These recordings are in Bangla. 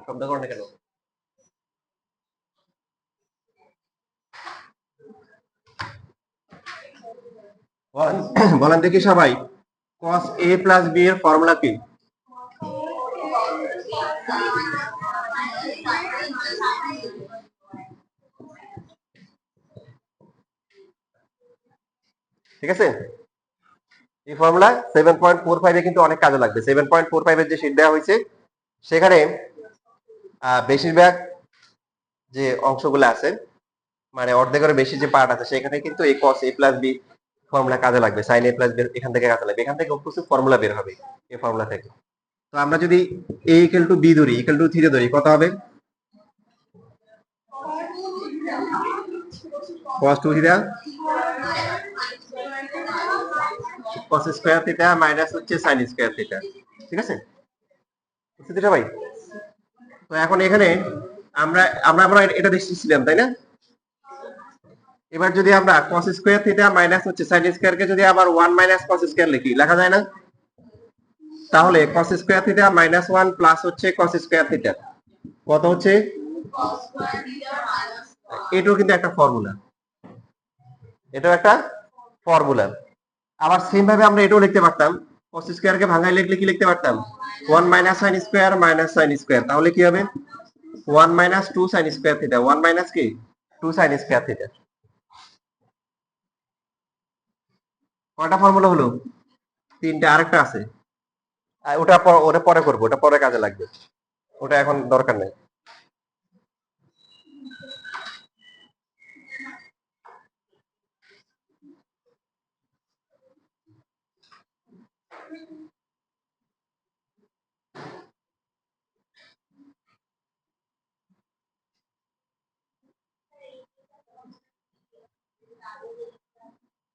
শব্দ করে না কেন? বলেন দেখি সবাই, cos a প্লাস b এর ফর্মুলা কি? ঠিক আছে, এই ফর্মুলা 7.45 এ কিন্তু অনেক কাজে লাগবে। 7.45 এর যে শীট দেওয়া হয়েছে সেখানে বেশিরভাগ যে অংশগুলো আছে, মানে অর্ধেকের বেশি যে পার্ট আছে, সেখানে কিন্তু এই cos a plus b formula কাজে লাগবে। sin a প্লাস b এখান থেকে কাজে লাগবে, এখান থেকে কিছু ফর্মুলা বের হবে এই ফর্মুলা থেকে। তো আমরা যদি a ইকুয়াল টু b ধরি, ইকুয়াল টু 3 ধরি, কত হবে? cos 2 theta cos square theta minus হচ্ছে sin স্কয়ার থিটা। ঠিক আছে, বুঝতে ভাই? তো এখন এখানে আমরা আমরা আমরা এটা দেখছিলাম, তাই না? এবার যদি আমরা cos স্কয়ার থিটা মাইনাস হচ্ছে sin স্কয়ার কে যদি আবার 1 মাইনাস cos স্কয়ার লিখি, লেখা যায় না? তাহলে cos square theta minus 1 plus হচ্ছে cos স্কয়ার থিটা কত হচ্ছে? এটাও কিন্তু একটা ফর্মুলা, এটাও একটা ফর্মুলা। আবার সেম ভাবে আমরা এটাও লিখতে পারতাম, cos স্কয়ার কে ভাঙায় লিখলে কি লিখতে পারতাম? 1 minus sin square minus sin square, তাহলে কি হবে? 1 minus 2 sin square theta, 1 minus কি 2 sin স্কয়ার থিটা। কয়টা ফর্মুলা হলো? তিনটা, আরেকটা আছে, ওটা ওটা পরে করবো, ওটা পরে কাজে লাগবে, ওটা এখন দরকার নেই।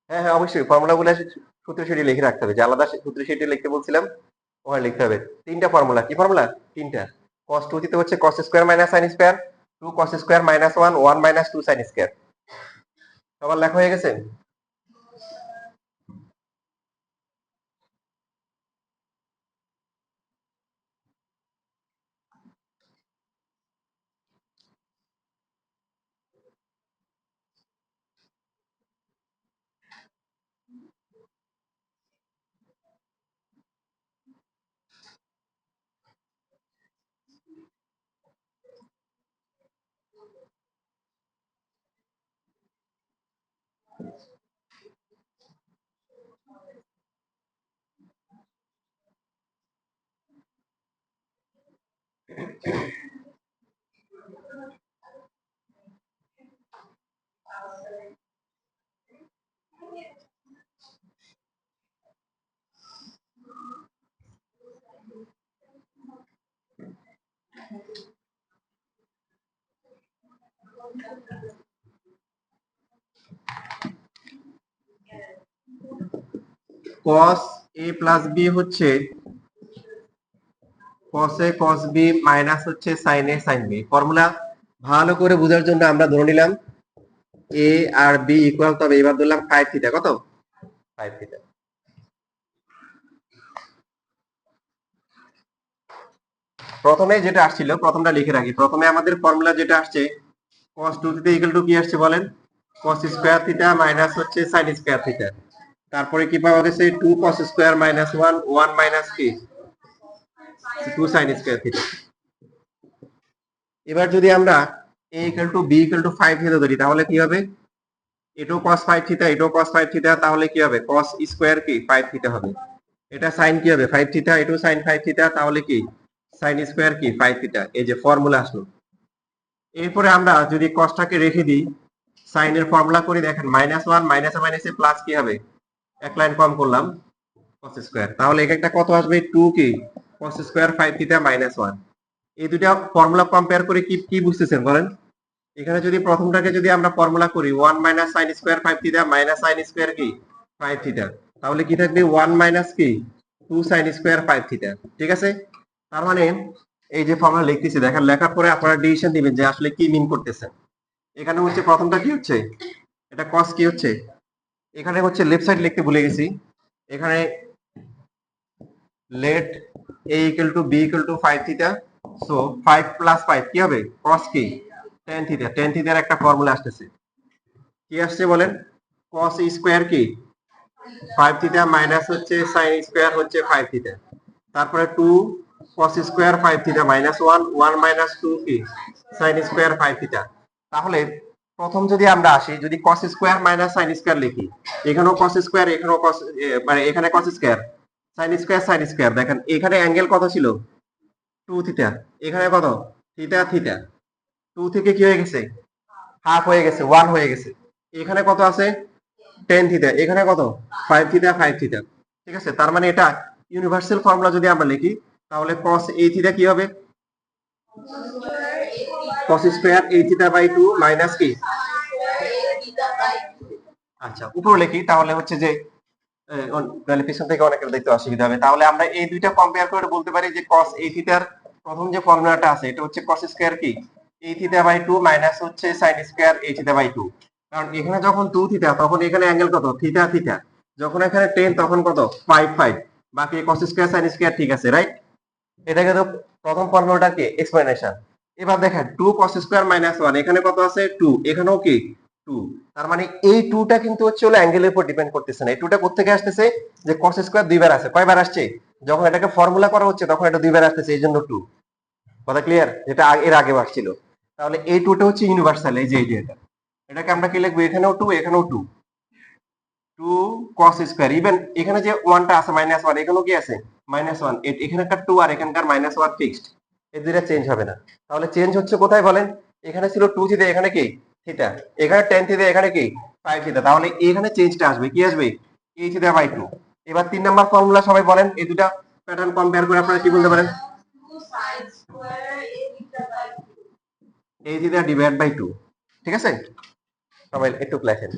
হ্যাঁ হ্যাঁ, অবশ্যই ফর্মুলা গুলো সূত্র শিটে লিখে রাখতে হবে, যে আলাদা সূত্র শিটে লিখতে বলছিলাম ওখানে লিখতে হবে। তিনটা ফর্মুলা, কি ফর্মুলা? তিনটা। cos 2 থিটা হচ্ছে cos square minus sin square, 2 cos square minus 1, 1 minus 2 sin square. সবার লেখা হয়ে গেছে? cos a প্লাস b হচ্ছে cos a cos b minus হচ্ছে sin a sin b। Formula ভালো করে বোঝার জন্য আমরা ধরে নিলাম a আর b ইকুয়াল, তবে এবার ধরলাম 5 থিটা, কত? 5 থিটা। প্রথমে যেটা আসছিল প্রথমটা লিখে রাখি। প্রথমে আমাদের ফর্মুলা যেটা আসছে cos 2 থিটা ইকুয়াল টু কি আসছে বলেন? cos স্কয়ার থিটা মাইনাস হচ্ছে sin স্কয়ার থিটা। তারপরে কি পাওয়া গেছে? 2 cos স্কয়ার মাইনাস 1, 1 মাইনাস কি 2 sin স্কয়ার থিটা। এবার যদি আমরা a equal to b equal to 5 theta ধরি, তাহলে কি হবে? এটাও cos 5 থিটা, এটাও cos 5 থিটা, তাহলে কি হবে? cos স্কয়ার কি 5 থিটা হবে। এটা sin কি হবে? 5 থিটা, এটাও sin 5 থিটা, তাহলে কি sin স্কয়ার কি 5 থিটা। এই যে ফর্মুলা আসলো। এরপরে আমরা যদি cosটাকে রেখে দিই, sin এর ফর্মুলা করে দেখেন, -1 মাইনাসে মাইনাসে প্লাস কি হবে? এক লাইন কম করলাম, cos স্কয়ার। তাহলে একটা কত আসবে? 2 কি cos স্কয়ার 5 থিটা মাইনাস 1। এই দুটো ফর্মুলা কম্পেয়ার করে কি কি বুঝতেছেন বলেন? এখানে যদি প্রথমটাকে যদি আমরা ফর্মুলা করি 1 minus sin square 5 theta minus sin square কি 5 থিটা, তাহলে কি থাকবে? 1 মাইনাস কি 2 sin স্কয়ার 5 থিটা। ঠিক আছে, তার মানে এই যে ফর্মুলা লিখতেছি দেখেন, লেখার পরে আপনারা ডিসিশন দিবেন যে আসলে কি মিন করতেছেন। এখানে হচ্ছে প্রথমটা কি হচ্ছে, এটা কস কি হচ্ছে, এখানে হচ্ছে লেফট সাইড লিখতে ভুলে গেছি। এখানে let a equal to b equal to 5 theta, so 5 plus 5 কি হবে, cos কি, tan থিটা। tan থিটার একটা ফর্মুলা আসতেছে, কি আসছে বলেন, cos স্কয়ার কি 5 থিটা মাইনাস হচ্ছে sin স্কয়ার হচ্ছে 5 থিটা, তারপরে 2 cos square 5 theta minus 1 1 minus 2 কি sin স্কয়ার 5 থিটা। তাহলে প্রথম যদি আমরা আসি, যদি cos square minus sin square লিখি, এখানেও cos স্কয়ার, এখানেও cos, মানে এখানে cos square, sin square sin square, দেখেন এখানে অ্যাঙ্গেল কত ছিল, 2 থিটা, এখানে কত, থিটা থিটা, 2 থেকে কি হয়ে গেছে, হাফ হয়ে গেছে, 1 হয়ে গেছে। এখানে কত আছে, 10 থিটা, এখানে কত, 5 থিটা 5 থিটা। ঠিক আছে, তার মানে এটা ইউনিভার্সাল ফর্মুলা যদি আমরা লিখি, তাহলে cos a থিটা কি হবে, cos square a theta by 2 minus কি, আচ্ছা উপরে লিখি তাহলে হচ্ছে যে তাহলে পিছন থেকে অনেকের দেখতে অসুবিধা হবে। তাহলে আমরা এই দুইটা কম্পেয়ার করে বলতে পারি যে cos a থিটার প্রথম যে ফর্মুলাটা আছে এটা হচ্ছে cos স্কয়ার কি a থিটা বাই 2 মাইনাস হচ্ছে sin square a theta by 2। কারণ এখানে যখন 2 থিটা তখন এখানে অ্যাঙ্গেল কত, থিটা থিটা, যখন এখানে 10 তখন কত, 5 5, বাকি cos স্কয়ার sin স্কয়ার ঠিক আছে, রাইট। এটা কিন্তু প্রথম ফর্মুলাটা কি, এক্সপ্লেনেশন। এবার দেখেন 2 cos স্কয়ার মাইনাস 1, এখানে কত আছে 2, এখানেও কি 2, তার মানে এই 2টা কিন্তু হচ্ছে হলো অ্যাঙ্গেলের উপর ডিপেন্ড করতেছে না। এই 2টা কোথা থেকে আসতেছে, যে cos স্কয়ার দুইবার আছে, কয়বার আসছে, যখন এটাকে ফর্মুলা করা হচ্ছে তখন এটা দুইবার আসতেছে, এই জন্য 2। কথা ক্লিয়ার, যেটা এর আগে আসছিল। তাহলে এই 2টা হচ্ছে ইউনিভার্সাল, এই যে এটা, এটাকে আমরা কি লিখবো, এখানেও 2 এখানেও 2, 2 cos স্কয়ার, ইভেন এখানে যে 1টা আছে মাইনাস 1, এখানেও কি আছে মাইনাস 1, এখানকার 2 আর এখানকার মাইনাস 1 ফিক্সড, এই দুইটা চেঞ্জ হবে না। তাহলে চেঞ্জ হচ্ছে কোথায় বলেন, এখানে ছিল 2 থিটা, এখানে কি থিটা, এখানে tan থিটা, এখানে কি 5 থিটা, তাহলে এখানে চেঞ্জটা আসবে, কি আসবে, a থিটা বাই 2। এবার 3 নাম্বার ফর্মুলা সবাই বলেন, এই দুটা প্যাটার্ন কম্পেয়ার করে আপনারা কি বলতে পারেন, a থিটা ডিভাইড বাই 2। ঠিক আছে, সবাই একটু লেখেন।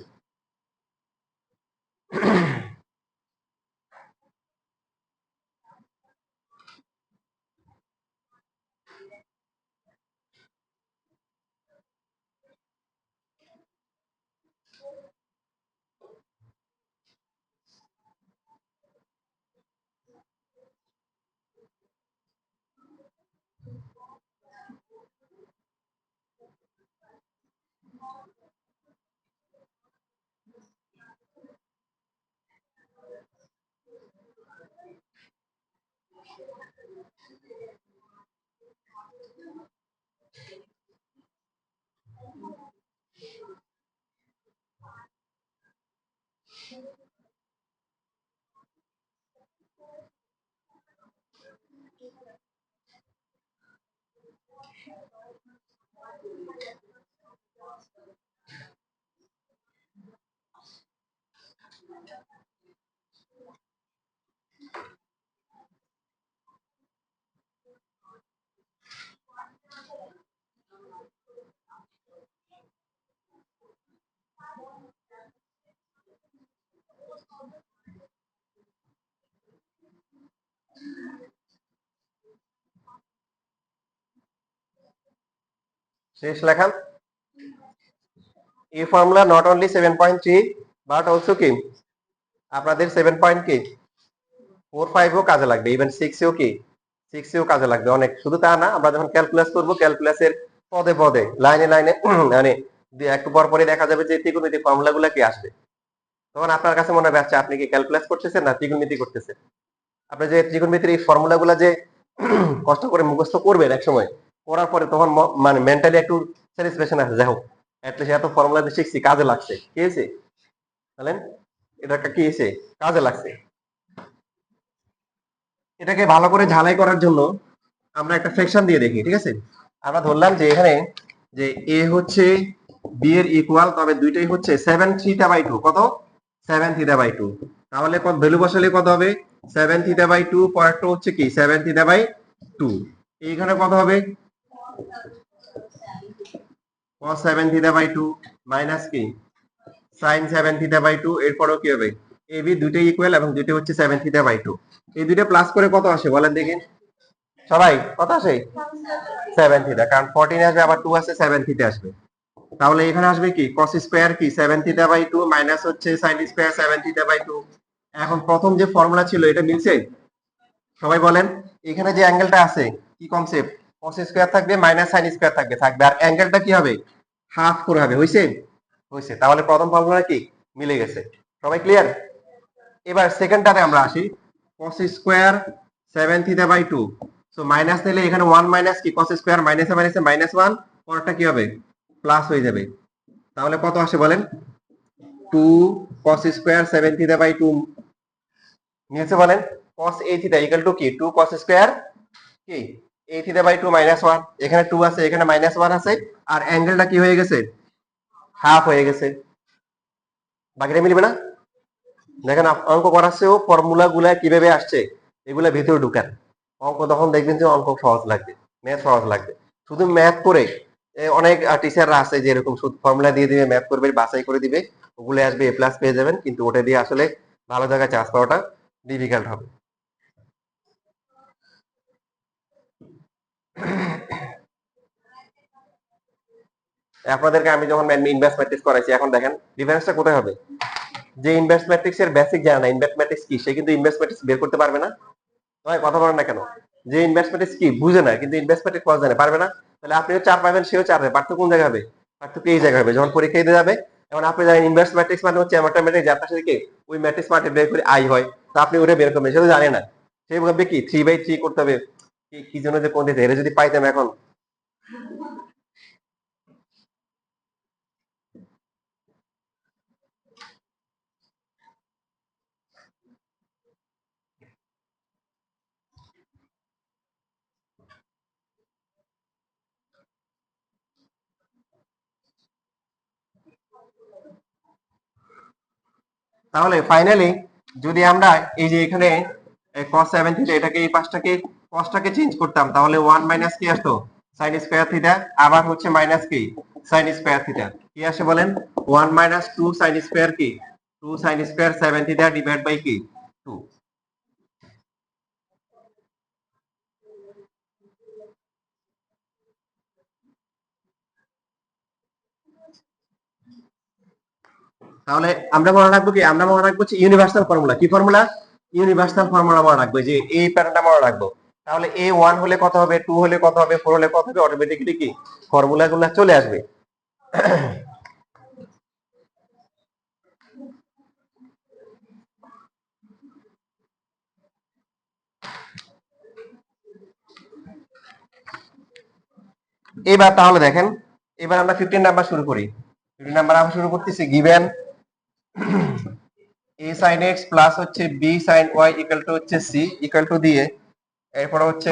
শেষ লেখান, এই formula not only 7.3 but also কি আপনাদের 7.45ও কাজে লাগবে, ইভেন 6এও কি 6এও কাজে লাগবে অনেক। শুধু তা না, আমরা যখন ক্যালকুলাস করব, ক্যালকুলাসের পদে পদে লাইনে লাইনে মানে একটু পর পরই দেখা যাবে যে ত্রিকোণমিতিক ফর্মুলাগুলো কি আসবে, তখন আপনার কাছে মনে হবে আচ্ছা আপনি কি ক্যালকুলাস করতেছেন না ত্রিকোণমিতি করতেছেন। আপনি যে ত্রিকোণমিতির এই ফর্মুলাগুলো যে কষ্ট করে মুখস্থ করবেন এক সময়, করার পরে তখন মানে মেন্টালি একটু স্যাটিসফ্যাকশন আছে, যাই হোক অ্যাটলিস্ট এত ফর্মুলা যে শিখছি কাজে লাগছে, কি হয়েছে বলেন, এটা কি হয়েছে, কাজে লাগছে। এটাকে ভালো করে ঝালাই করার জন্য আমরা একটা ফ্র্যাকশন দিয়ে দেখি, ঠিক আছে। আমরা ধরলাম যে এখানে যে a হচ্ছে b এর ইকুয়াল, তবে দুইটাই হচ্ছে 7 থিটা বাই 2, কত 7 থিটা বাই 2। তাহলে কত ভ্যালু বসালে কত হবে, 7 থিটা বাই 2, পরেরটা হচ্ছে কি 7 থিটা বাই 2, এইখানে কত হবে cos 7 থিটা বাই 2 মাইনাস কি sin 7 থিটা বাই 2, এরপরও কি হবে ab দুইটাই ইকুয়াল এবং দুইটাই হচ্ছে 7 থিটা বাই 2, এই দুইটা প্লাস করে কত আসে বলেন দেখি, সবাই কত আসে 7 থিটা, কারণ 14 আসবে আবার 2 আছে 7 থিটা আসবে। তাহলে এখানে আসবে কি cos স্কয়ার কি 7 থিটা বাই 2 মাইনাস হচ্ছে sin স্কয়ার 7 থিটা বাই 2। এখন প্রথম যে ফর্মুলা ছিল এটা মিলছে? সবাই বলেন। এখানে যে অ্যাঙ্গেলটা আছে কি কনসেপ্ট, cos স্কয়ার থাকবে মাইনাস sin স্কয়ার থাকবে আর অ্যাঙ্গেলটা কি হবে হাফ করে হবে। হইছে? হইছে। তাহলে প্রথম ফর্মুলা কি মিলে গেছে। সবাই ক্লিয়ার? এবার সেকেন্ডটাতে আমরা আসি। cos square 7 theta by 2, so minus নিলে এখানে 1 মাইনাস কি cos স্কয়ার মাইনাসে মাইনাসে মাইনাস 1, পরেরটা কি হবে প্লাস হয়ে যাবে। তাহলে কত আসে বলেন? 2 cos স্কয়ার 7 থিটা বাই 2 নিচে বলেন cos a theta equal to কি 2 cos স্কয়ার কি a থিটা বাই 2 মাইনাস 1, এখানে 2 আছে এখানে মাইনাস 1 আছে আর অ্যাঙ্গেলটা কি হয়ে গেছে হাফ হয়ে গেছে। বাকিটা মিলবে না? দেখেন অঙ্ক করার চেয়েও ফর্মুলা গুলা কিভাবে আসছে এগুলা ভিতরে ঢুকান। অঙ্ক তখন দেখবেন যে অঙ্ক সহজ লাগবে, ম্যাথ সহজ লাগবে। শুধু ম্যাথ করে অনেক টিচাররা আছে যে এরকম শুধু ফর্মুলা দিয়ে দিবে, ম্যাথ করবে, বাছাই করে দিবে, ওগুলো আসবে এ প্লাস পেয়ে যাবেন, কিন্তু ওটা দিয়ে আসলে ভালো জায়গায় চান্স পাওয়াটা ডিফিকাল্ট হবে। আপনাদেরকে আমি যখন ইনভার্স ম্যাট্রিক্স করাইছি, এখন দেখেন ডিফারেন্সটা কোথায় হবে। যে ইনভার্স ম্যাট্রিক্স এর বেসিক জানে না ইনভার্স ম্যাট্রিক্স কি, সে কিন্তু ইনভার্স ম্যাট্রিক্স বের করতে পারবে না। ভাই কথা বলেন না কেন? যে ইনভার্স ম্যাট্রিক্স কি বুঝে না কিন্তু ইনভার্স ম্যাট্রিক্স করা জানে পারবে না, তাহলে আপনিও 4 পাবেন সেও 4 পাবে। পার্থক্য কোন জায়গায় হবে? পার্থক্য এই জায়গায় হবে যখন পরীক্ষা দিতে যাবে। এখন আপনি জানেন ইনভার্স ম্যাট্রিক্স মানে হচ্ছে এমন একটা ম্যাট্রিক্স যার পাশে কি ওই ম্যাট্রিক্স মাল্টিপ্লাই বের করে আই হয়, তো আপনি ওটা বের করবেন, সেটা জানে না। সে ভাববে কি 3/3 করতে হবে, কি জন্য যে কোন দিতে এর যদি পাইতাম এখন। তাহলে ফাইনালি যদি আমরা এই যে এখানে cos 7 থিটা এটাকে এই পাশটাকে cosটাকে চেঞ্জ করতাম, তাহলে 1 মাইনাস কি আসতো sin স্কয়ার থিটা, আবার হচ্ছে মাইনাস কি sin স্কয়ার থিটা কি আসে বলেন? 1 মাইনাস 2 sin স্কয়ার কি 2 sin square 7 theta divide by কি 2। তাহলে আমরা মনে রাখবো কি, আমরা মনে রাখবো ইউনিভার্সাল ফর্মুলা। কি ফর্মুলা? ইউনিভার্সাল ফর্মুলা মনে রাখবো, যে এই প্যাটার্নটা মনে রাখবো। তাহলে এ 1 হলে কত হবে, 2 হলে কত হবে, 4 হলে কত হবে, অটোমেটিক্যালি কি ফর্মুলা গুলো চলে আসবে। এবার তাহলে দেখেন, এবার আমরা 15 নাম্বার শুরু করি। 15 নাম্বার আমরা শুরু করতেছি given a sin x plus হচ্ছে b sin y equal to হচ্ছে c ইকুয়াল টু দিয়ে এরপর হচ্ছে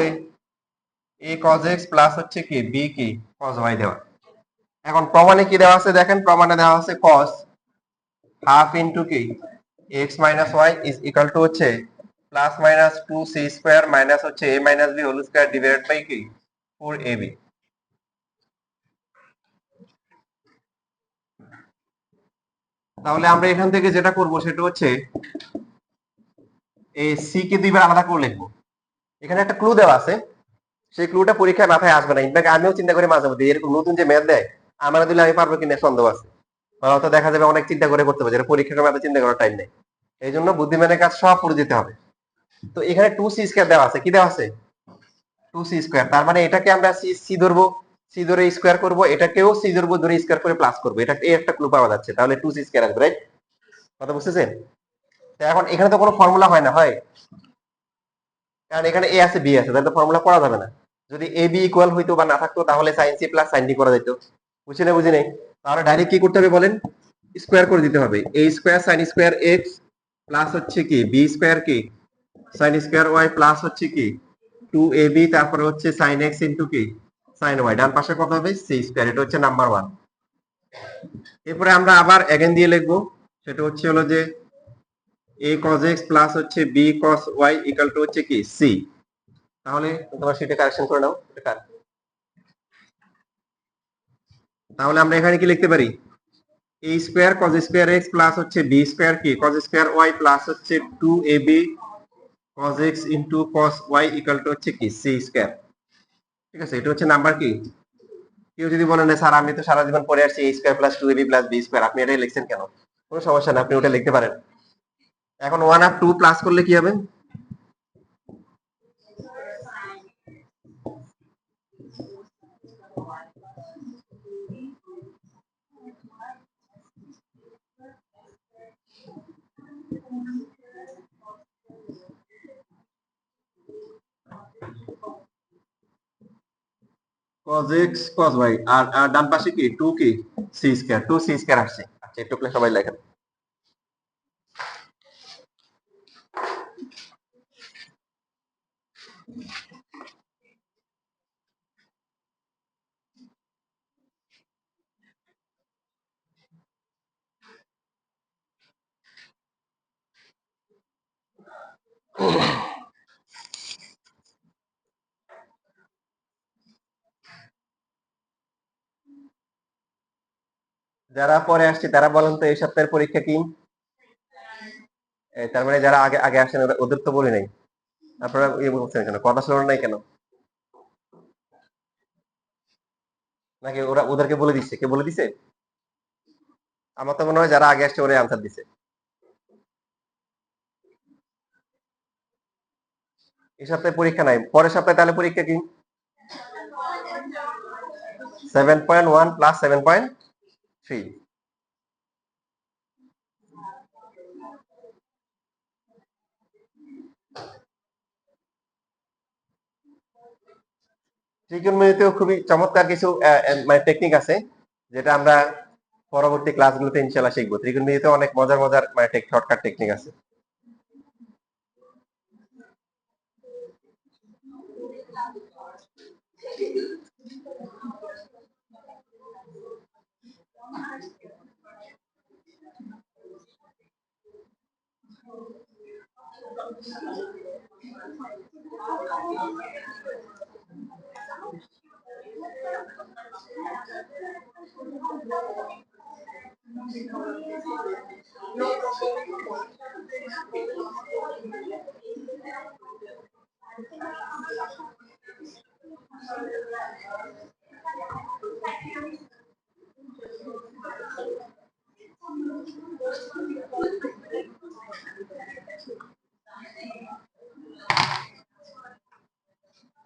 a cos x প্লাস হচ্ছে কি b কি cos y দেওয়া। এখন প্রমাণে কি দেওয়া আছে দেখেন, প্রমাণে দেওয়া আছে cos হাফ ইনটু কি x minus y is equal to হচ্ছে plus minus 2c square minus হচ্ছে a minus b whole square divided by কি 4ab। তাহলে আমরা এখান থেকে যেটা করব সেটা হচ্ছে এই সি কে দুইবার আলাদা করে লিখবো। এখানে একটা ক্লু দেওয়া আছে, সেই ক্লুটা পরীক্ষায় মাথায় আসবে না। ইনফ্যাক্ট আমিও চিন্তা করি মাঝে মধ্যে এরকম নতুন যে ম্যাথ দেয় আমার দিলে আমি পারবো কিনা সন্দেহ আছে। হয়তো দেখা যাবে অনেক চিন্তা করে করতে হবে, যেটা পরীক্ষার মাথায় চিন্তা করার টাইম নেই। এই জন্য বুদ্ধিমানের কাজ সব পড়ে যেতে হবে। তো এখানে 2c স্কয়ার দেওয়া আছে, কি দেওয়া আছে 2c স্কয়ার, তার মানে এটাকে আমরা সি সি ধরবো, সি ধরে স্কয়ার করব, এটাকেও সি ধরবো ধরে স্কয়ার করে প্লাস করব, এটা এই একটা ক্লু পাওয়া যাচ্ছে। তাহলে 2c স্কয়ার আসবে, রাইট? কথা বুঝতেছেন? এখন এখানে তো কোনো ফর্মুলা হয় না, হয়? কারণ এখানে এ আছে বি আছে, তাহলে তো ফর্মুলা করা যাবে না। যদি এ বি ইকুয়াল হইতো বা না থাকতো তাহলে sine C plus sine D করা যেত। বুঝছি না বুঝি নাই? তাহলে ডাইরেক্ট কি করতে হবে বলেন, স্কোয়ার করে দিতে হবে। A square sine square x plus হচ্ছে কি বি স্কোয়ার কি সাইন স্কোয়ার ওয়াই প্লাস হচ্ছে কি 2ab তারপরে হচ্ছে সাইন এক্স ইন্টু কি সাইন ওয়াই, ডান পাশে কত হবে সি স্কোয়ার। এটা হচ্ছে নাম্বার 1। এরপরে আমরা আবার এগেন দিয়ে লিখবো, সেটা হচ্ছে হলো যে a cos x প্লাস হচ্ছে b cos y equal to হচ্ছে কি c। তাহলে তোমার সেটা কারেকশন করে নাও। তাহলে আমরা এখানে কি লিখতে পারি, a square cos square x plus হচ্ছে b স্কয়ার কি cos স্কয়ার y প্লাস হচ্ছে 2ab cos x into cos y equal to হচ্ছে কি c স্কয়ার। ঠিক আছে, এটা হচ্ছে নাম্বার কি। কেউ যদি বলেন স্যার আমি তো সারা জীবন পড়ে আসছি a square plus 2ab plus b square, আপনি এটাই লিখছেন কেন? কোনো সমস্যা না, আপনি ওটা লিখতে পারেন। এখন 1 আর 2 প্লাস করলে কি হবে? cos x cos y আর ডান পাশে কি 2 কি c স্কয়ার, 2 c স্কয়ার আসছে। আচ্ছা একটু সবাই লেখেন। যারা পরে আসছে তারা বলেন তো এই সপ্তাহের পরীক্ষা কি? তার মানে যারা আগে আগে আসেন ওদের তো বলি নাই। আপনারা ইয়ে বলছেন কেন, কথা শোনেন নাই কেন? নাকি ওরা ওদেরকে বলে দিচ্ছে, কে বলে দিছে? আমার তো মনে হয় যারা আগে আসছে ওরাই আনসার দিছে। এই সপ্তাহে পরীক্ষা নাই, পরের সপ্তাহে তাহলে পরীক্ষা কি? 7.1 প্লাস 7.3। ত্রিকোণমিতিতেও খুবই চমৎকার কিছু মানে টেকনিক আছে, যেটা আমরা পরবর্তী ক্লাসগুলোতে ইনশাআল্লাহ শিখবো। ত্রিকোণমিতিতে অনেক মজার মজার মানে শর্টকাট টেকনিক আছে।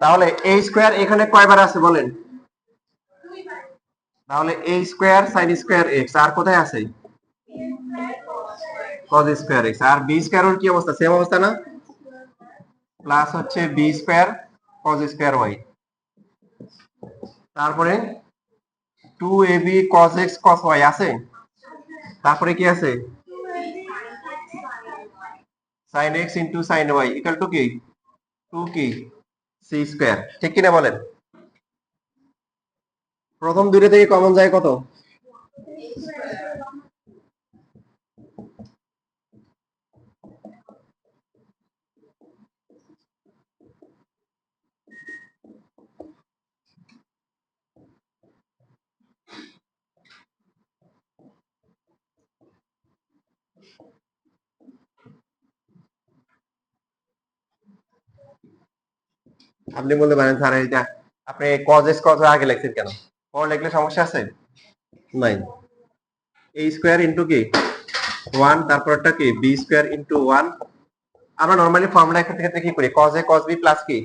তাহলে a স্কয়ার এখানে কয়বার আছে বলেন? তাহলে a square sin square x আর কোথায় আছে? cos square x। আর b স্কয়ার এর কি অবস্থা? সেম অবস্থা না? প্লাস হচ্ছে b square cos square y। তারপরে 2ab cos x cos y আছে। তারপরে কি আছে? sin x into sin y equal to কি 2 কি c স্কয়ার। ঠিক কিনা বলেন? প্রথম দুইটা থেকে কমন যায় কত? আপনি বলতে পারেন স্যার এটা আপনি cos x cos y আগে লিখছেন কেন? পরে লিখলে সমস্যা আছে? নাই। a স্কয়ার ইনটু কি 1, তারপরটা কি b স্কয়ার ইনটু 1। আমরা নরমালি ফর্মুলা ক্ষেত্রে কি করি? cos a cos b plus কি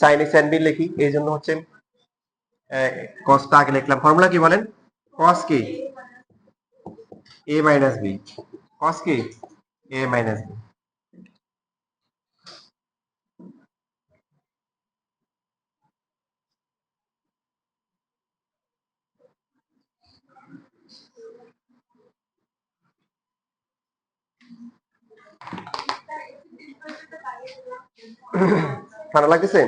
sin a sin b লিখি। এই জন্য হচ্ছে cos টা আগে লিখলাম। ফর্মুলা কি বলেন? cos কি a মাইনাস b, cos কি a মাইনাস b। ঠান্ডা লাগতেছে?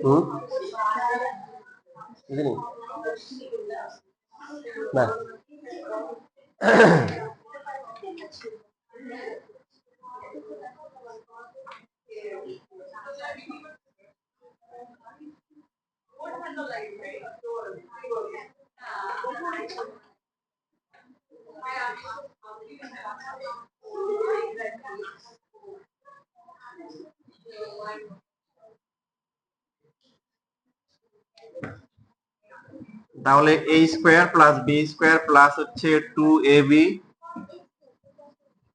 হুম, বুঝিনি না। তাহলে a square plus b square plus হচ্ছে 2ab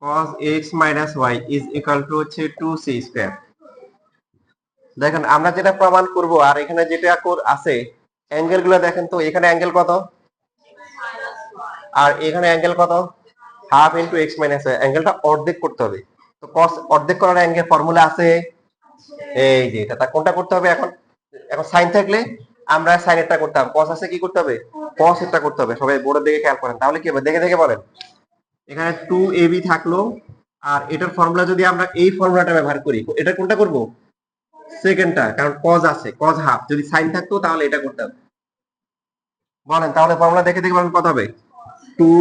cos x minus y is equal to হচ্ছে 2c স্কোয়ার। দেখেন আমরা যেটা প্রমাণ করব আর এখানে যেটা আছে অ্যাঙ্গেল গুলো দেখেন তো, এখানে অ্যাঙ্গেল কত আর এখানে অ্যাঙ্গেল কত, half into x minus y, অ্যাঙ্গেলটা অর্ধেক করতে হবে। তো cos অর্ধেক করার অ্যাঙ্গেল ফর্মুলা আছে এই যে এটা। তা কোনটা করতে হবে এখন? এখন সাইন থাকলে আমরা সাইন এটা করতাম, cos আছে কি করতে হবে, cos এটা করতে হবে। সবাই বোর্ডের দিকে খেয়াল করেন, তাহলে কি হবে দেখে দেখে বলেন। এখানে 2ab থাকলো, আর এটার ফর্মুলা যদি আমরা এই ফর্মুলাটা ব্যবহার করি, এটা কোনটা করব, সেকেন্ডটা, কারণ cos আছে, cos হাফ। যদি সাইন থাকতো তাহলে এটা করতাম। বলেন তাহলে ফর্মুলা দেখে দেখে বলেন কত হবে। 2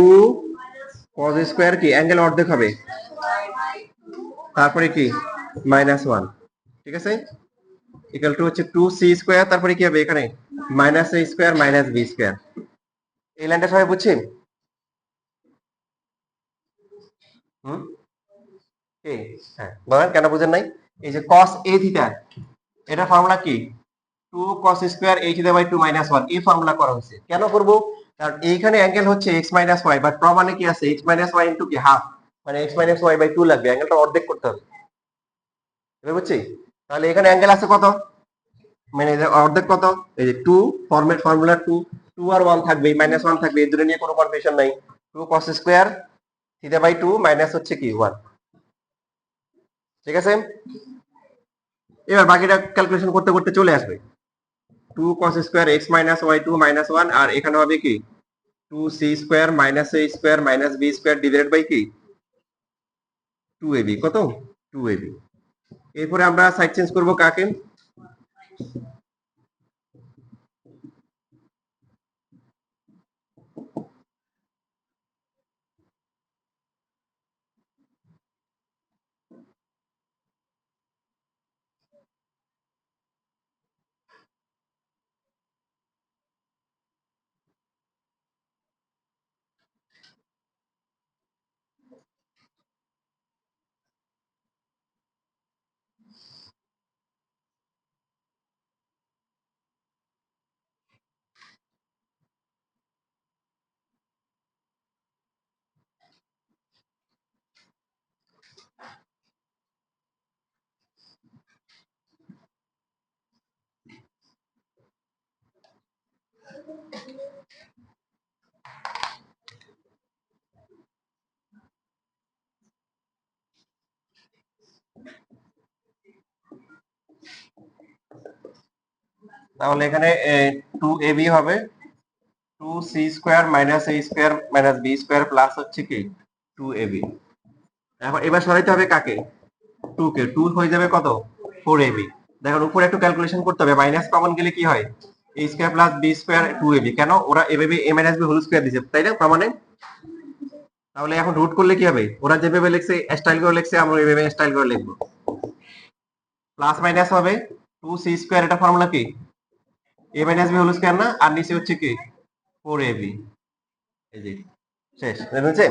cos স্কয়ার কি অ্যাঙ্গেল অর্ধেক হবে, তারপরে কি মাইনাস 1, ঠিক আছে, ইকুয়াল টু হচ্ছে 2c স্কয়ার, তারপরে কি হবে এখানে minus a square minus b square. এই লাইনটা সবাই বুঝছেন? হুম, কি? হ্যাঁ বলেন কেন বুঝেন নাই? এই যে cos a থিটা, এটা ফর্মুলা কি, 2 cos square a theta by 2 minus 1, এই ফর্মুলা করা হয়েছে। কেন করব, কারণ এইখানে অ্যাঙ্গেল হচ্ছে x মাইনাস y, বাট প্রমাণে কি আছে x মাইনাস y ইনটু কি হাফ, মানে x মাইনাস y বাই 2 লাগবে, অ্যাঙ্গেলটা অর্ধেক করতে হবে। এবার বুঝছি? তাহলে এখানে অ্যাঙ্গেল আছে কত, মানে অর্ধেক কত, এই যে 2, ফর্মুলা 2, 2 আর 1 থাকবে, মাইনাস 1 থাকবে, এই দুটো নিয়ে কোনো কনফিউশন নাই। 2 cos square theta by 2 minus হচ্ছে কি 1, ঠিক আছে। এবার বাকিটা ক্যালকুলেশন করতে করতে চলে আসবে। 2 cos square x minus y 2 minus 1, আর এখানে হবে কি 2c square minus a square minus b square divided by কি 2ab, কত 2ab। এরপরে আমরা সাইড চেঞ্জ করব কাকে, তাহলে এখানে 2ab হবে 2c square minus a square minus b square plus হচ্ছে কি 2ab। এখন এবার সরাইতে হবে কাকে, 2 কে, 2 হয়ে যাবে কত 4ab। দেখুন উপরে একটু ক্যালকুলেশন করতে হবে, মাইনাস কমন গেলে কি হয়, a square plus b square 2ab, কেন ওরা এভাবে a minus b whole square দিয়েছে তাই না প্রমাণে। তাহলে এখন রুট করলে কি হবে, ওরা যেভাবে লিখছে স্টাইল করে লিখছে, আমরা এইভাবে স্টাইল করে লিখবো। প্লাস মাইনাস হবে 2c স্কয়ার, এটা ফর্মুলা কি a minus b whole square না, আর নিচে হচ্ছে কি 4ab। এই যে শেষ, বুঝেছে?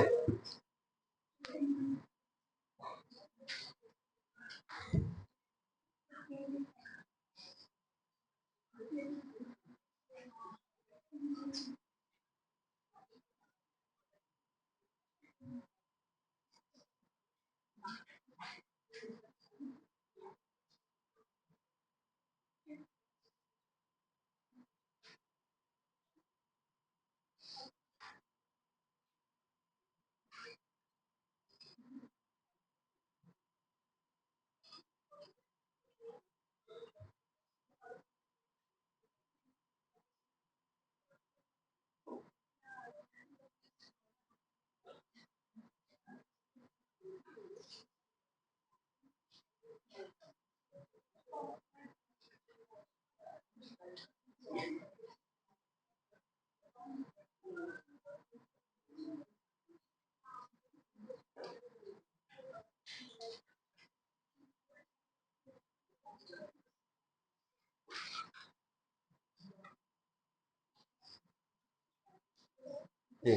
জি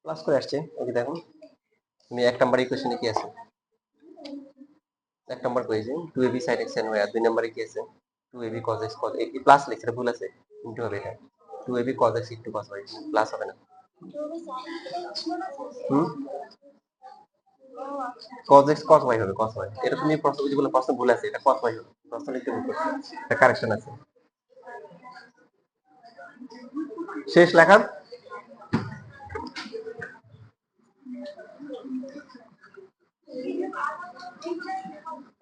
ক্লাস করে আসছে, ওকে দেখুন তুমি 1 নাম্বার ইকুয়েশনে কি আছে। এক নম্বর করেছি 2ab sin x sin y, আর 2 নম্বরে কি আছে 2ab cos x cos এই প্লাস লিখছে, এটা ভুল আছে, ইনটু হবে এটা 2ab cos x into cos y, plus হবে না। হুম cos x cos y হবে, cos y। এটা তুমি প্রশ্ন বুঝি বলে প্রশ্ন ভুল আছে, এটা cos y হবে, প্রশ্ন লিখতে ভুল করছো, এটা কারেকশন আছে। শেষ লেখা।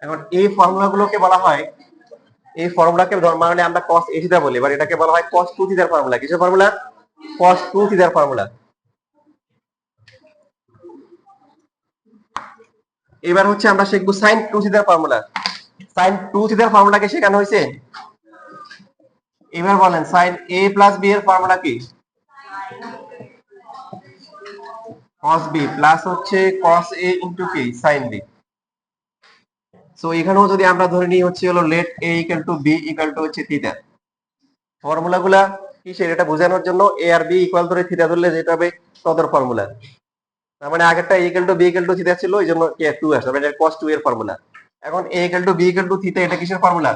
এখন এই ফর্মুলাগুলোকে বলা হয়, এই ফর্মুলাকে নরমালি আমরা cos a থিটা বলি, এবার এটাকে বলা হয় cos 2 থিটার ফর্মুলা। কিসের ফর্মুলা? cos 2 থিটার ফর্মুলা। এবার হচ্ছে আমরা শিখবো sin 2 থিটার ফর্মুলা। sin 2 থিটার ফর্মুলাকে শেখানো হয়েছে। এবার বলেন sin a প্লাস b এর ফর্মুলা কি? cos b প্লাস হচ্ছে cos a ইনটু কি sin b। সো এখানেও যদি আমরা ধরে নিই হচ্ছে হলো let a equal to b equal to হচ্ছে থিটা। ফর্মুলাগুলা কিসের এটা বোঝানোর জন্য a আর b ইকুয়াল ধরে থিটা ধরলে যেটা হবে তদর ফর্মুলা। তার মানে আগেরটা a equal to b equal two theta ছিল, এইজন্য কি 2 আসবে, মানে cos 2 এর ফর্মুলা। এখন a equal to b equal two theta, এটা কিসের ফর্মুলা?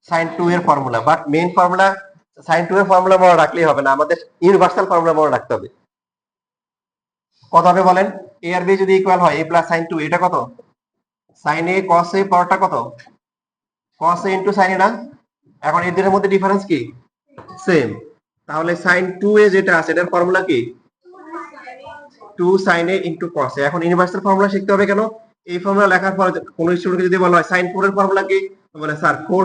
sin 2 এর formula. But main formula sin 2 এর ফর্মুলা মনে রাখলেই হবে না, আমাদের ইউনিভার্সাল ফর্মুলা মনে রাখতে হবে। কত হবে বলেন? a আর b যদি ইকুয়াল হয় a প্লাস sin 2, এটা কত? sin a cos a পাওয়ারটা কত? cos a into sin a না? এখন এই দুটোর মধ্যে ডিফারেন্স কি? সেম। তাহলে sin 2a যেটা আছে এটার ফর্মুলা কি? 2 sin a into cos a। এখন ইউনিভার্সাল ফর্মুলা শিখতে হবে কেন? এই ফর্মুলা লেখার পর কোন স্টুডেন্টকে যদি বলা হয় sin 4 এর ফর্মুলা কি, বলে স্যার 4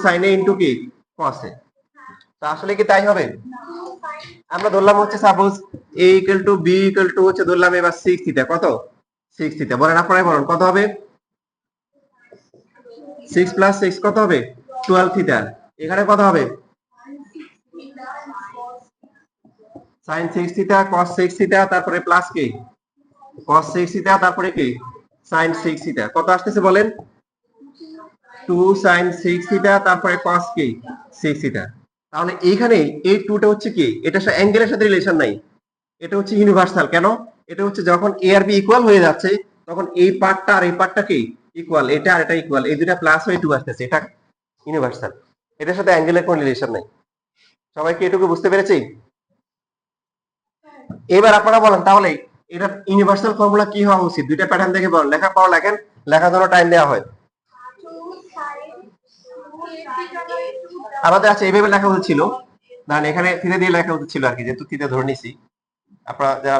sin a ইনটু কি cos a। তা আসলে কি তাই হবে? আমরা ধরলাম হচ্ছে suppose a equal to b equal to হচ্ছে ধরলাম এবার 6 থিটা। কত? 6 থিটা। বলেন আপনারাই বলেন কত হবে? 6 প্লাস 6 কত হবে? 12 থিটা। এখানে কত হবে? sin 6 থিটা cos 6 থিটা, তারপরে প্লাস কি cos 6 থিটা, তারপরে কি sin 6 থিটা। কত আসতেছে বলেন? 2 sin 6 থিটা, তারপরে cos কি 6 থিটা। তাহলে এইখানে এই 2 টা হচ্ছে কি, এটা অ্যাঙ্গেলের সাথে রিলেশন নাই, এটা হচ্ছে ইউনিভার্সাল। কেন? এটা হচ্ছে যখন a আর b ইকুয়াল হয়ে যাচ্ছে তখন এই পার্টটা আর এই পার্টটা কি ইকুয়াল, এটা আর এটা ইকুয়াল, এই দুটো প্লাস হয়ে 2 আসতেছে, এটা ইউনিভার্সাল। এটার সাথে অ্যাঙ্গেলের কোনো রিলেশন নাই। সবাই কি এটুকু বুঝতে পেরেছি? এবার আপনারা বলেন তাহলে এটা ইউনিভার্সাল ফর্মুলা কি হওয়া উচিত? দুইটা প্যাটার্ন দেখে বলেন, লেখার পর লেখেন, লেখার জন্য টাইম দেওয়া হয়। আমাদের আছে এইভাবে লেখা উচিত ছিল, না এখানে থিতা দিয়ে লেখা উচিত ছিল আর কি, যেহেতু থিতা ধরে নিছি। আপনারা যারা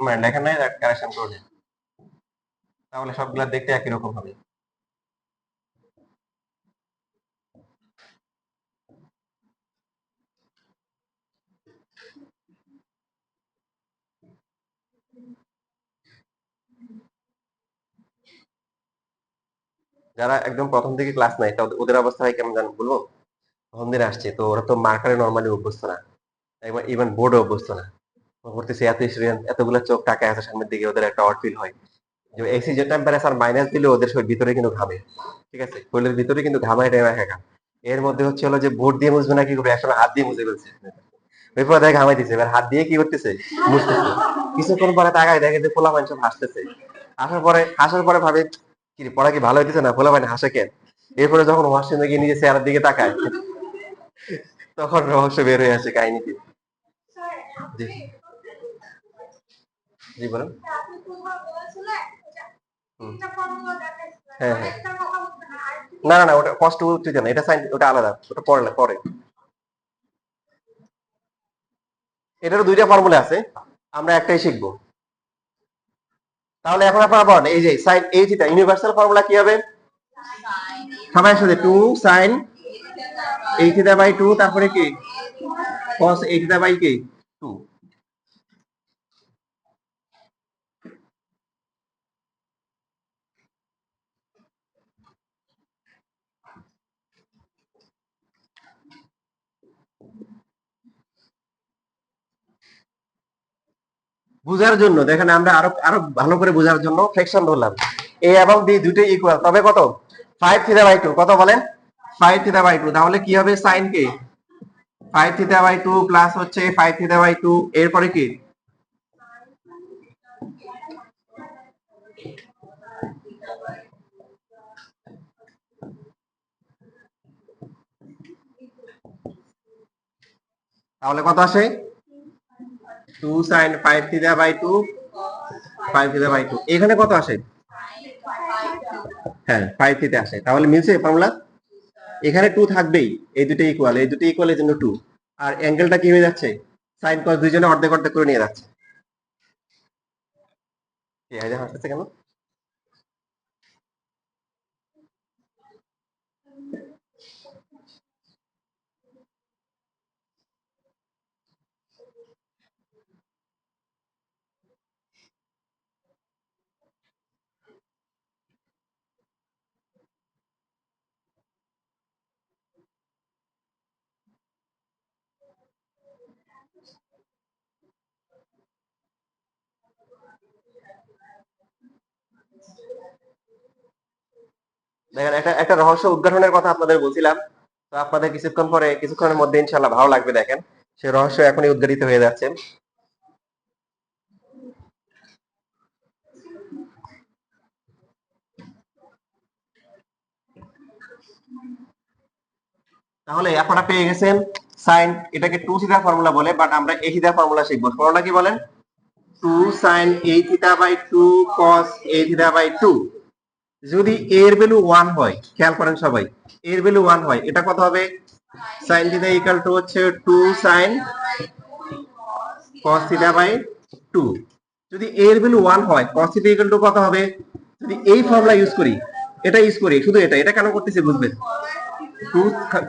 মানে লেখেন নাই কারেকশন করে নেন, তাহলে সবগুলা দেখতে একই রকম হবে। যারা একদম প্রথম থেকে ক্লাস নাই ওদের অবস্থা হয় কেমন জান বলবো? প্রথম দিন আসছে তো ওরা তো মার্কারে নর্মালি অভ্যস্ত না, একবার ইভেন বোর্ডে অভ্যস্ত না। করতেছে এত স্টুডেন্ট, এতগুলো চোখ টাকায় আছে সামনের দিকে, ওদের একটা অড ফিল হয় যে এসি যে টেম্পারেচার মাইনাস দিলে ওদের শরীর ভিতরে কিন্তু ঘামে, ঠিক আছে, শরীরের ভিতরে কিন্তু ঘামায় টাইম একা। এর মধ্যে হচ্ছে হলো যে বোর্ড দিয়ে মুছবে না, কি করবে, একসময় হাত দিয়ে মুছে ফেলছে। ওই পরে দেখে ঘামাই দিচ্ছে, এবার হাত দিয়ে কি করতেছে, মুছতেছে। কিছুক্ষণ পরে তাকায় দেখে যে পোলা মানুষ হাসতেছে। হাসার পরে ভাবে কি রে, পড়া কি ভালো হইতেছে না, পোলা মানে হাসে কেন? এরপরে যখন ওয়াশরুমে গিয়ে নিজে চেয়ারের দিকে তাকায় তখন রহস্য বের হয়ে আসে কাহিনীতে। জি জি বলেন। হুম। হ্যাঁ হ্যাঁ, না না না, ওটা কষ্ট উঠতে না, এটা সাইন, ওটা আলাদা, ওটা পরে পরে। এটারও দুইটা ফর্মুলা আছে, আমরা একটাই শিখবো। তাহলে এখন আপনারা বলেন এই যে সাইন এই থিটা ইউনিভার্সাল ফর্মুলা কি হবে? সবাই সাথে 2 সাইন এই থিটা বাই 2, তারপরে কি cos এই থিটা বাই কি 2। বুঝার জন্য দেখেন, আমরা আরো আরো ভালো করে বোঝার জন্য ফ্র্যাকশন ধরলাম। a এবং b দুটোই ইকুয়াল, তবে কত 5 থিটা বাই 2, কত বলেন 5 থিটা বাই 2। তাহলে কি হবে সাইন কি 5 থিটা বাই 2 প্লাস হচ্ছে 5 থিটা বাই 2, এরপরে কি তাহলে কত আসে? 2 sin 5 theta by 2 5 theta by 2। এখানে কত আসে? হ্যাঁ 5 থিটা আসে। তাহলে মিলছে ফর্মুলা? এখানে 2 থাকবেই, এই দুটো ইকুয়াল, এই দুটো ইকুয়াল, এর জন্য 2। আর অ্যাঙ্গেলটা কি হয়ে যাচ্ছে? sin cos দুইজনে অর্ধেক অর্ধেক করে নিয়ে যাচ্ছে। এই আইডিয়া হাসতেছে কেন? দেখেন একটা একটা রহস্য উদ্ঘাটনের কথা আপনাদের বলছিলাম। তো আপনাদের কিছুক্ষণের মধ্যে ইনশাআল্লাহ ভালো লাগবে। দেখেন সে রহস্য এখনই উদ্ঘাটিত হয়ে যাচ্ছে। তাহলে আপনারা পেয়ে গেছেন সাইন, এটাকে 2 থিটা ফর্মুলা বলে, বাট আমরা a থিটা ফর্মুলা শিখবো। ফর্মুলা কি বলেন? 2 sin a theta by 2 cos a theta by 2। যদি a এর ভ্যালু 1 হয়, খেয়াল করেন সবাই, a এর ভ্যালু 1 হয়, এটা কত হবে? sin থিটা ইকুয়াল টু হচ্ছে 2 sin cos থিটা বাই 2। যদি a এর ভ্যালু 1 হয়, cos থিটা ইকুয়াল টু কত হবে? যদি এই ফর্মুলা ইউজ করি, এটা ইউজ করি, শুধু এটা কেন করতেছি বুঝবেন। 2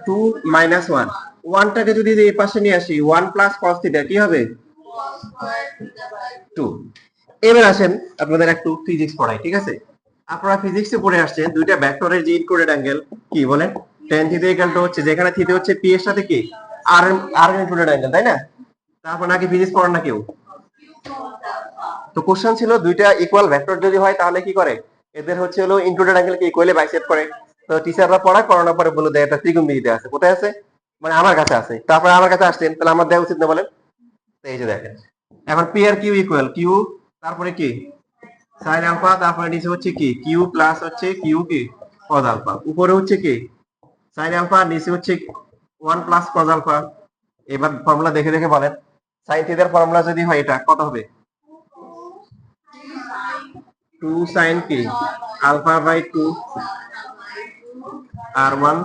2 মাইনাস 1, 1 টাকে যদি এই পাশে নিয়ে আসি, 1 প্লাস cos থিটা কি হবে? 2। এবার আসেন আপনাদের একটু ফিজিক্স পড়াই, ঠিক আছে? আপনারা ফিজিক্সে পড়ে আসছেন দুইটা ভেক্টরের যে ইনক্লুডেড অ্যাঙ্গেল কি বলেন? tan থিটা ইকুয়াল টু হচ্ছে, যেখানে থিটা হচ্ছে p এর সাথে কি r r ইনক্লুডেড অ্যাঙ্গেল, তাই না? তারপর নাকি ফিজিক্স পড়েন না কেউ? তো কোশ্চেন ছিল দুইটা ইকুয়াল ভেক্টর যদি হয় তাহলে কি করে? এদের হচ্ছে হলো ইনক্লুডেড অ্যাঙ্গেলকে ইকুয়ালি বাইসেক্ট করে। তো টিচাররা করানোর পরে বলে দেয় এটা ত্রিকোণমিতিতে আছে। কোথায় আছে? মানে আমার কাছে আছে। তারপরে আমার কাছে আসছেন, তাহলে আমার দেওয়া উচিত না বলেন? তো এই যে দেখেন, এখন P R Q equal Q, তারপরে কি সাইন আলফা, তারপরে নিচে হচ্ছে কি কিউ প্লাস হচ্ছে কিউ কি কজ আলফা, উপরে হচ্ছে কি সাইন আলফা, নিচে হচ্ছে 1 প্লাস কজ আলফা। এবার ফর্মুলা দেখে দেখে বলেন, সাইন থিটার ফর্মুলা যদি হয় এটা কত হবে? 2 sin কি আলফা বাই 2 আর 1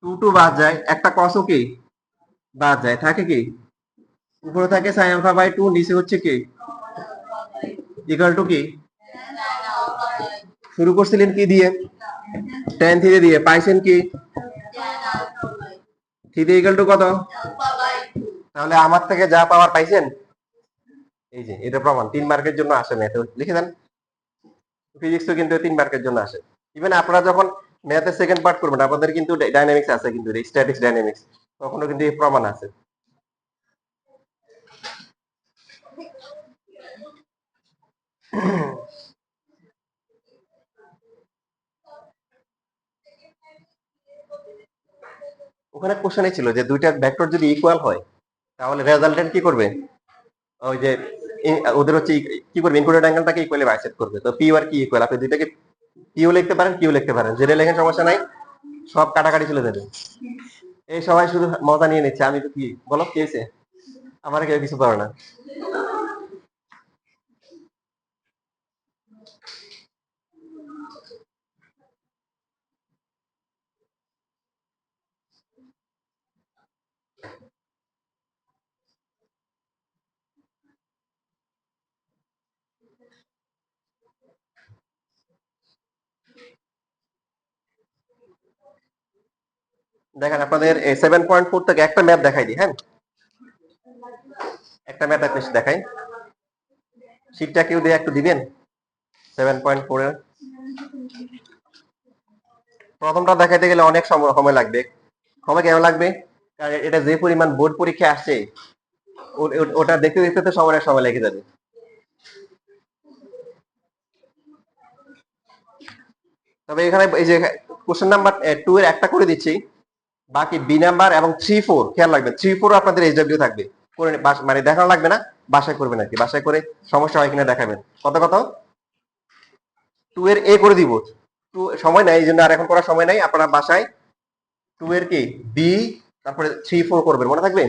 2 2 বাদ যায়, একটা কসও কি বাদ যায়, থাকে কি উপরে থাকে sin আলফা বাই 2, নিচে হচ্ছে কি ইকুয়াল টু কি, শুরু করছিলেন কি দিয়ে? tan থিটা দিয়ে, পাইছেন কি থিটা ইকুয়াল টু কত? তাহলে আমার থেকে যা পাওয়ার পাইছেন, এই যে এটা প্রমাণ। 3 মার্কের জন্য আসে ম্যাথে, লিখে দেন। ফিজিক্সও কিন্তু 3 মার্কের জন্য আসে। ইভেন আপনারা যখন ম্যাথের সেকেন্ড পার্ট করবেন, আপনাদের কিন্তু ডাইনামিক্স আছে, কিন্তু স্ট্যাটিক্স ডাইনামিক্স, তখনও কিন্তু এই প্রমাণ আছে। ওখানে কোশ্চেনে ছিল যে দুইটা ভেক্টর যদি ইকুয়াল হয় তাহলে রেজাল্টেন্ট কি করবে? ওই যে ওদের হচ্ছে কি করবে, ইনক্লুডেড অ্যাঙ্গেলটাকে ইকুয়ালি বাইসেক্ট করবে। তো পি আর কি ইকুয়াল, আপনি দুইটাকে পিও লিখতে পারেন, কিউ লিখতে পারেন, যেটা লেখেন সমস্যা নাই, সব কাটাকাটি চলে যাবে। এই সবাই শুধু মজা নিয়ে নিচ্ছে, আমি তো কি বলো কি হয়েছে, আমার কেউ কিছু করে না। দেখেন আপনাদের 7.4 থেকে একটা ম্যাথ দেখাই দিই, হ্যাঁ একটা ম্যাথ আপনি দেখাই, শীটটা কেউ দিয়ে একটু দিবেন। 7.4 এর প্রথমটা দেখাইতে গেলে অনেক সময় লাগবে। সময় কেন লাগবে? কারণ এটা যে পরিমাণ বোর্ড পরীক্ষা আসছে, ওটা দেখতে দেখতে তো সময় লেগে যাবে। তবে এখানে এই যে কোশ্চেন নাম্বার 2 এর একটা করে দিচ্ছি, বাকি বি নাম্বার এবং 3 4 খেয়াল রাখবেন। 3 4 আপনাদের এইচডব্লিউ থাকবে, করে মানে দেখানো লাগবে না, বাসায় করবেন আর কি। বাসায় করে সমস্যা হয় কিনা দেখাবেন। কত কত 2 এর এ করে দিব, 2 সময় নাই, এই জন্য আর এখন করার সময় নাই। আপনারা বাসায় 2 এর কি বি তারপরে 3 4 করবেন, মনে থাকবে?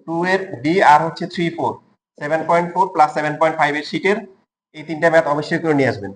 2 এর বি আর হচ্ছে 3 4, 7.4 প্লাস 7.5 এর শীটের এই তিনটা ম্যাথ অবশ্যই করে নিয়ে আসবেন।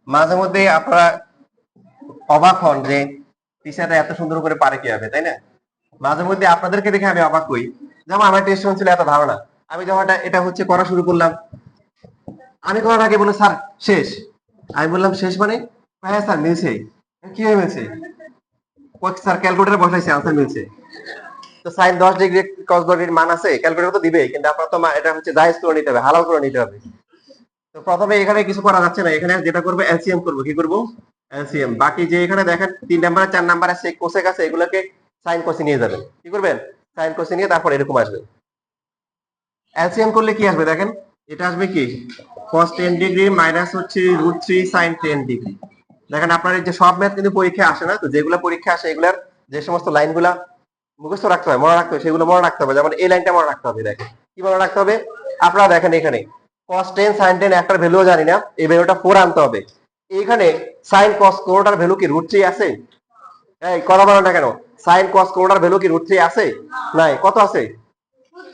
মাঝে মধ্যে আপনারা অবাক হন যে টিচাররা এত সুন্দর করে পারে কিভাবে, তাই না? মাঝে মধ্যে আপনাদেরকে দেখে আমি অবাক হই। যেমন আমার টেস্ট ছিল এত ধারণা, আমি যখন এটা হচ্ছে করা শুরু করলাম, আমি করার আগে বলে স্যার শেষ। আমি বললাম শেষ মানে? হ্যাঁ স্যার মিলছে। কিভাবে মিলছে? স্যার ক্যালকুলেটার বসাইছে, আনসার মিলছে। তো সাইন 10 ডিগ্রি cos 10 ডিগ্রির মান আছে, ক্যালকুলেটর তো দিবেই, কিন্তু আপনার তো এটা হচ্ছে জায়েজ করে নিতে হবে, হালাল করে নিতে হবে। তো প্রথমে এখানে কিছু করা যাচ্ছে না, এখানে যেটা করবো এলসিএম করবো। কি করবো? এলসিএম। বাকি যে এখানে দেখেন 3 নাম্বার 4 নাম্বার আছে কোসেক আছে, এগুলোকে সাইন কোসে নিয়ে যাবেন। কি করবেন? সাইন কোসে নিয়ে তারপর এরকম আসবে। এলসিএম করলে কি আসবে দেখেন, এটা আসবে কি cos 10 ডিগ্রি মাইনাস হচ্ছে √3 sin 10 ডিগ্রি। দেখেন আপনার এই যে সব ম্যাথ কিন্তু পরীক্ষা আসে না, তো যেগুলো পরীক্ষা আসে এগুলার যে সমস্ত লাইনগুলা মুখস্থ রাখতে হয়, মনে রাখতে হবে, সেগুলো মনে রাখতে হবে। যেমন এই লাইনটা মনে রাখতে হবে। দেখেন কি মনে রাখতে হবে, আপনারা দেখেন এখানে cos 10 sin 10 একটার ভ্যালুও জানি না, এই ভ্যালুটা 4 আনতে হবে। এইখানে sin cos কোনটার ভ্যালু কি √3 আছে? এই কথা বলেন না কেন? sin cos কোনটার ভ্যালু কি √3 আছে? নাই। কত আছে?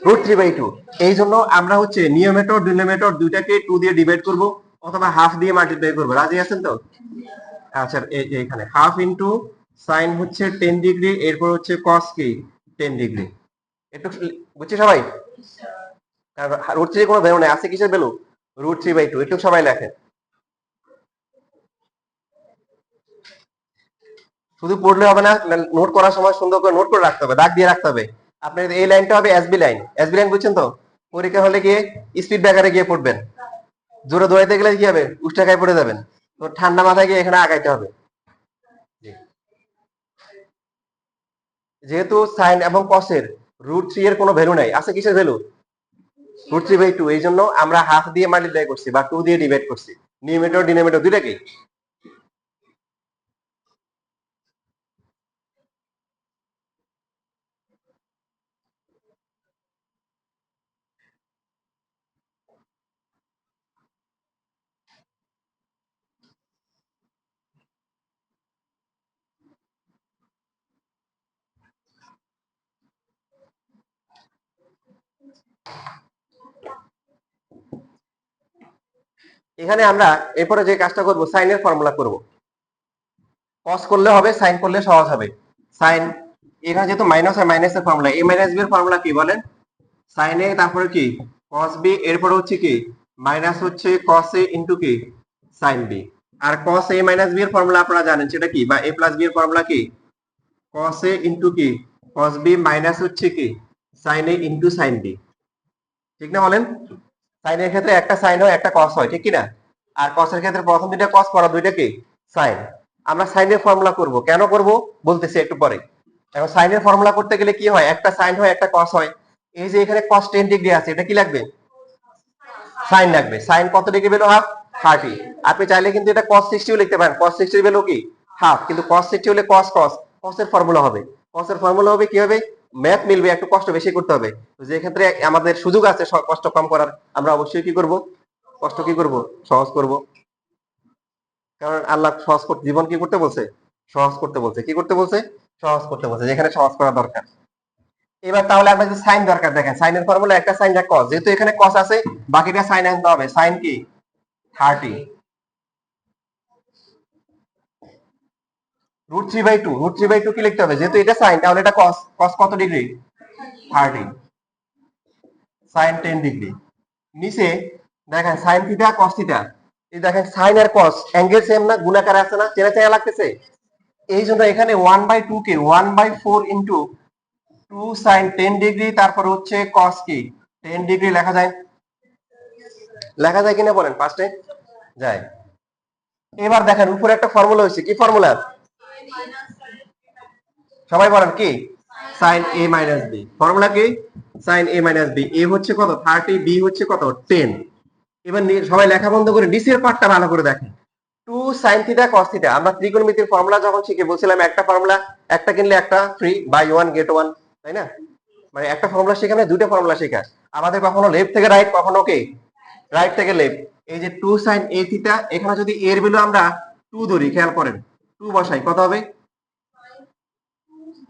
√3/2। এই জন্য আমরা হচ্ছে নিউমেটর ডিনোমিনেটর দুইটাকে 2 দিয়ে ডিভাইড করব অথবা হাফ দিয়ে মাল্টিপ্লাই করব। রাজি আছেন তো? আচ্ছা, এখানে হাফ ইনটু সাইন হচ্ছে 10 ডিগ্রি, এরপর হচ্ছে cos কি 10 ডিগ্রি। একটু বুঝছি সবাই? √3 কোনো ভ্যালু নেই, আছে কিসের ভ্যালু? √3/2। একটু সবাই লেখেন। শুধু পড়লে হবে না, নোট করার সময় সুন্দর করে নোট করে রাখতে হবে, দাগ দিয়ে রাখতে হবে। আপনার এই লাইনটা হবে এসবি লাইন। এসবি লাইন বুঝছেন তো? পরীক্ষা হলে গিয়ে স্পিড ব্রেকারে গিয়ে পড়বেন। জোরে দৌড়াইতে গেলে কি হবে? উষ্টাকায় পড়ে যাবেন। তো ঠান্ডা মাথায় গিয়ে এখানে আগাইতে হবে। যেহেতু সাইন এবং কসের √3 এর কোনো ভ্যালু নাই, আছে কিসের ভ্যালু? √3/2। এই জন্য আমরা হাফ দিয়ে মাল্টিপ্লাই করছি বা 2 দিয়ে ডিভাইড করছি, নিউমেটর ডিনোমিনেটর দুইটাকে। এখানে আমরা এরপরে যে কাজটা করব, সাইনের ফর্মুলা করব। কস করলে হবে, সাইন করলে সহজ হবে। সাইন এখানে যেহেতু মাইনাস হয়, মাইনাসের ফর্মুলা a মাইনাস b এর ফর্মুলা কি বলেন? সাইন a তারপরে কি cos b, এরপরে হচ্ছে কি মাইনাস হচ্ছে cos a ইনটু কি সাইন b। আর cos a মাইনাস b এর ফর্মুলা আপনারা জানেন, সেটা কি, বা a প্লাস b এর ফর্মুলা কি cos a ইনটু কি cos b মাইনাস হচ্ছে কি sin a into sin b। ঠিক না বলেন? সাইনের ক্ষেত্রে একটা সাইন হয় একটা cos হয়, ঠিক কি না? আর cos এর ক্ষেত্রে প্রথম দুইটা cos, পরের দুইটা কি সাইন। আমরা সাইনের ফর্মুলা করব, কেন করব বলতেছি একটু পরে। এখন সাইনের ফর্মুলা করতে গেলে কি হয়, একটা সাইন হয় একটা cos হয়। এই যে এখানে cos 10 ডিগ্রি আছে, এটা কি লাগবে? সাইন লাগবে। সাইন কত ডিগ্রি ভ্যালু? হাফ, 30। আপনি চাইলে কিন্তু এটা cos 60 ও লিখতে পারেন, cos 60 এর ভ্যালু কি হাফ, কিন্তু cos 60 হলে cos cos cos এর ফর্মুলা হবে। cos এর ফর্মুলা হবে কি হবে, ম্যাথ মিলবে, একটু কষ্ট বেশি করতে হবে। যে ক্ষেত্রে আমাদের সুযোগ আছে কষ্ট কম করার, আমরা অবশ্যই কি করব, কষ্ট কি করব, সহজ করব। কারণ আল্লাহ সহজ করতে, জীবন কি করতে বলছে? সহজ করতে বলছে। কি করতে বলছে? সহজ করতে বলছে, যেখানে সহজ করা দরকার। এবার তাহলে আমরা যে সাইন দরকার, দেখেন সাইনের ফর্মুলা একটা সাইন যা cos, যেহেতু এখানে cos আছে বাকিটা সাইন আনতে হবে। সাইন কি 30, √3/2। √3/2 কি লিখতে হবে, যেহেতু এটা সাইন তাহলে এটা cos। cos কত ডিগ্রি? 30। Sine 10 degree. নিচে দেখেন সাইন থিটা cos থিটা, এই দেখেন সাইন আর cos অ্যাঙ্গেল সেম না, গুণাকারে আছে না, চেনা চেনা লাগতেছে। এই জন্য এখানে 1/2 কে 1/4 ইনটু 2 sin 10 ডিগ্রি, তারপর হচ্ছে cos কি 10 ডিগ্রি লেখা যায়। লেখা যায় কিনা বলেন ফার্স্টে? যায়। এবার দেখেন উপরে একটা ফর্মুলা হয়েছে, কি ফর্মুলা? সবাই বলেন কি? সাইন এ মাইনাস বি, ফর্মুলা কি সাইন এ মাইনাস বি, এ হচ্ছে কত 30, বি হচ্ছে কত 10। এবার সবাই লেখা বন্ধ করে নিচের পার্টটা ভালো করে দেখেন। 2 sin থিটা cos থিটা, আমরা ত্রিকোণমিতির ফর্মুলা যখন শিখে বলছিলাম একটা ফর্মুলা, একটা কিনলে একটা free, buy one get one, তাই না? মানে একটা ফর্মুলা শেখানো দুইটা ফর্মুলা শেখা, আমাদের কখনো লেফট থেকে রাইট, কখনো কি রাইট থেকে লেফট। এই যে 2 sin a থিটা, এখানে যদি এর ভ্যালু আমরা 2 ধরি, খেয়াল করেন 2 বসাই, কত হবে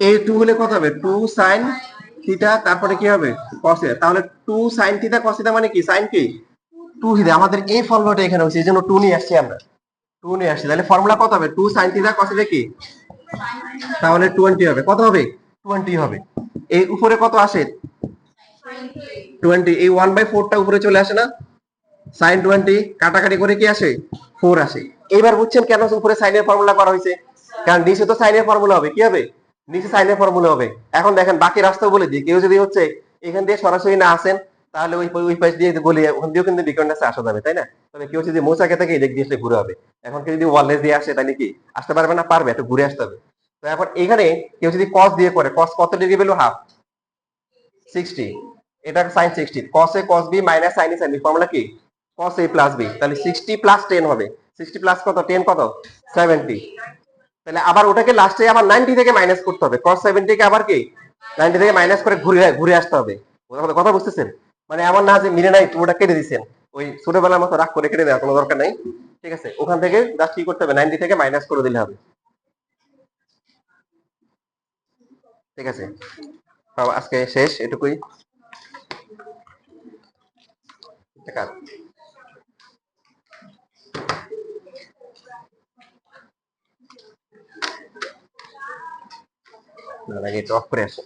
a 2 হলে কত হবে 2 sin থিটা, তারপরে কি হবে cos এ, তাহলে 2 sin থিটা cos থিটা মানে কি sin কি 2 থিটা, আমাদের এই ফর্মুলাটা এখানে হচ্ছে, এই জন্য 2 নিয়ে আসছি আমরা, 2 নিয়ে আসছি, তাহলে ফর্মুলা কত হবে 2 sin থিটা cos থিটা কি, তাহলে 20 হবে, কত হবে 20 হবে। এই উপরে কত আসে 20, এই 1/4 টা উপরে চলে আসে না, sin 20 কাটাকাটি করে কি আসে 4 আসে। এবার বুঝছেন কেন উপরে সাইনের ফর্মুলা করা হয়েছে, কারণ নিচে তো সাইনের ফর্মুলা হবে, কি হবে নিচে সাইনের ফর্মুলা হবে। এখন দেখেন বাকি রাস্তা বলে দিই, কেউ যদি হচ্ছে এখান দিয়ে সরাসরি না আসেন, তাহলে ওই পাশ দিয়ে গলি ওখান দিয়েও কিন্তু বিকর্ণাসে আসা যাবে, তাই না? তবে কেউ যদি মৌচাকে থাকে এই দিক দিয়ে আসলে ঘুরে হবে। এখন কেউ যদি ওয়ালেস দিয়ে আসে তাহলে কি আসতে পারবে না, পারবে, একটু ঘুরে আসতে হবে। তো এখন এখানে কেউ যদি cos দিয়ে করে, cos কত ডিগ্রি পেলো হাফ 60, এটা sin 60, cos a cos b minus sin a sin b, formula কি cos a প্লাস b, তাহলে 60 প্লাস 10 হবে, 60 প্লাস কত 10 কত 70, তাহলে আবার ওটাকে লাস্টে আবার 90 থেকে মাইনাস করতে হবে, cos 70 কে আবার কি 90 থেকে মাইনাস করে ঘুরে ঘুরে আসতে হবে। কথা বুঝতেছেন? মানে এমন না যে মিলে নাই পুরোটা কেটে দিচ্ছেন, ওই ছোটবেলার মতো রাগ করে কেটে দেওয়ার কোনো দরকার নাই, ঠিক আছে? ওখান থেকে জাস্ট কি করতে হবে 90 থেকে মাইনাস করে দিলে হবে, ঠিক আছে? আজকে শেষ এটুকুই। না, আগে এটা অফ করে আসো।